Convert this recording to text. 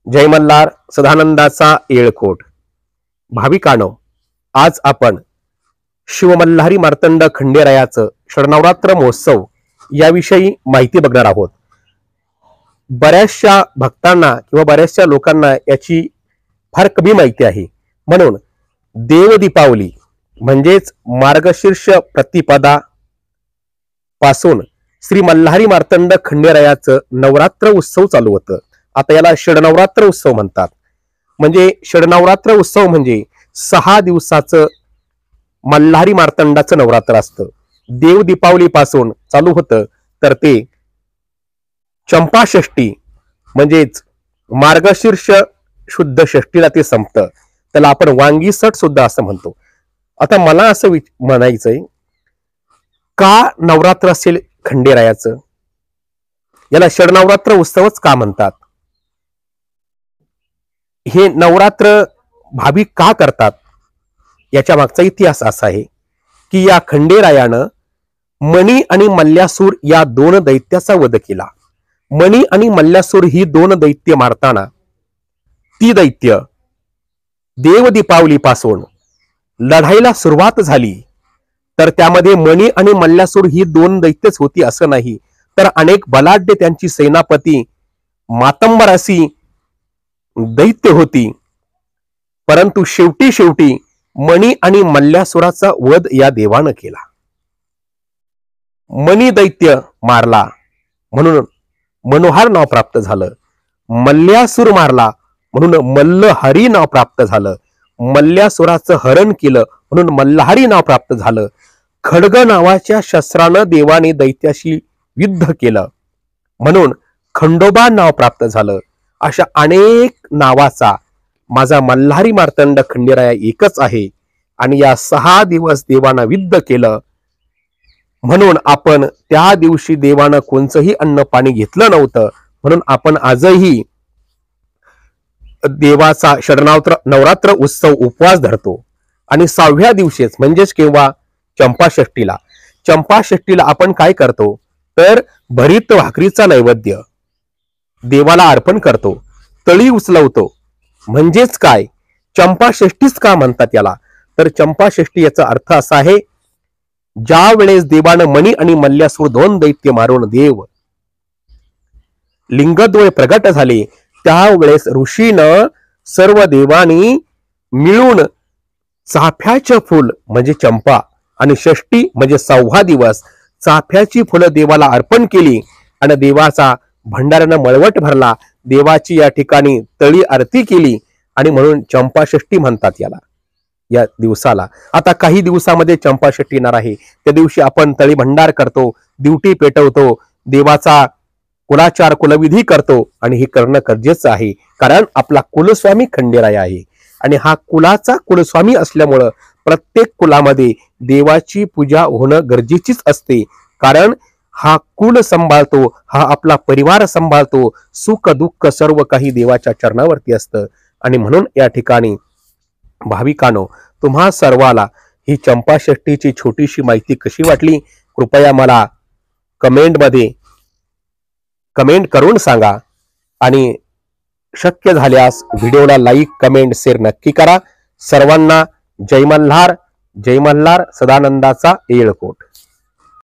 जय मल्हार सदानंदाचा येळकोट. भाविकांनो, आज आपण शिवमल्हारी मार्तंड खंडेरायाचं षडनवरात्र महोत्सव याविषयी माहिती बघणार आहोत. बऱ्याचशा भक्तांना किंवा बऱ्याचशा लोकांना याची फार कमी माहिती आहे. म्हणून देव दीपावली म्हणजेच मार्गशीर्ष प्रतिपदा पासून श्री मल्हारी मार्तंड खंडेरायाचं नवरात्र उत्सव चालू होतं. आता याला षडनवरात्र उत्सव म्हणतात. म्हणजे षडनवरात्र उत्सव म्हणजे 6 दिवसाचं मल्हारी मार्तंडाचं नवरात्र असतं. देव दीपावली पासून चालू होतं तर ते चंपाषष्ठी म्हणजेच मार्गशीर्ष शुद्ध षष्टीला ते संपतं. त्याला आपण वांगी सट सुद्धा असं म्हणतो. आता मला असं म्हणायचंय, का नवरात्र असेल खंडेरायाचं? याला षडनवरात्र उत्सवच का म्हणतात? हे नवरात्र भाविक का करतात? याच्या मागचा इतिहास असा आहे की या खंडेरायानं मणी आणि मल्ल्यासूर या 2 दैत्याचा वध केला. मणी आणि मल्ल्यासूर ही 2 दैत्य मारताना ती दैत्य देव दीपावली पासून लढाईला सुरुवात झाली. तर त्यामध्ये मणी आणि मल्ल्यासूर ही 2 दैत्यच होती असं नाही, तर अनेक बलाढ्य त्यांची सेनापती मातंबर अशी दैत्य होती. परंतु शेवटी मणी आणि मल्ल्यासुराचा वध या देवानं केला. मणी दैत्य मारला म्हणून मनोहर नाव प्राप्त झालं. मल्ल्यासूर मारला म्हणून मल्लहरी नाव प्राप्त झालं. मल्ल्यासुराचं हरण केलं म्हणून मल्हारी नाव प्राप्त झालं. खड्ग नावाच्या शस्त्रानं देवाने दैत्याशी युद्ध केलं म्हणून खंडोबा नाव प्राप्त झालं. अशा अनेक नावाचा माझा मल्हारी मार्तंड खंडेराया एकच आहे. आणि या 6 दिवस देवानं युद्ध केलं म्हणून आपण त्या दिवशी देवानं कोणचंही अन्न पाणी घेतलं नव्हतं. म्हणून आपण आजही देवाचा नवरात्र उत्सव उपवास धरतो. आणि 6व्या दिवशीच म्हणजेच केव्हा? चंपाषष्टीला आपण काय करतो तर भरीत भाकरीचा नैवेद्य देवाला अर्पण करतो, तळी उचलवतो. म्हणजेच काय? चंपाषष्ठीच का म्हणतात याला? तर चंपाषष्ठी याचा अर्थ असा आहे, ज्या वेळेस देवानं मणी आणि मल्ल्यासूर 2 दैत्य मारून देव लिंगद्वय प्रगट झाले, त्यावेळेस ऋषीनं सर्व देवानी मिळून चाफ्याचं फुल म्हणजे चंपा आणि षष्टी म्हणजे 6वा दिवस चाफ्याची फुलं देवाला अर्पण केली आणि देवाचा भंडाऱ्यानं मळवट भरला. देवाची या ठिकाणी तळी आरती केली आणि म्हणून चंपाषष्ठी म्हणतात याला, या दिवसाला. आता काही दिवसामध्ये चंपाषष्ठी येणार आहे. त्या दिवशी आपण तळी भंडार करतो, दिवटी पेटवतो, देवाचा कुलाचार कुलविधी करतो. आणि हे करणं गरजेचं आहे, कारण आपला कुलस्वामी खंडेराय आहे. आणि हा कुलाचा कुलस्वामी असल्यामुळं प्रत्येक कुलामध्ये देवाची पूजा होणं गरजेचीच असते. कारण हा कुल सांभाळतो, हा आपला परिवार सांभाळतो. सुख दुःख सर्व काही देवाच्या चरणावरती असतं. आणि म्हणून या ठिकाणी भाविकांनो, तुम्हा सर्वाला ही चंपाषष्ठीची छोटीशी माहिती कशी वाटली कृपया मला कमेंटमध्ये कमेंट करून सांगा. आणि शक्य झाल्यास व्हिडिओला लाईक कमेंट शेअर नक्की करा. सर्वांना जय मल्हार, जय मल्हार सदानंदाचा येळकोट.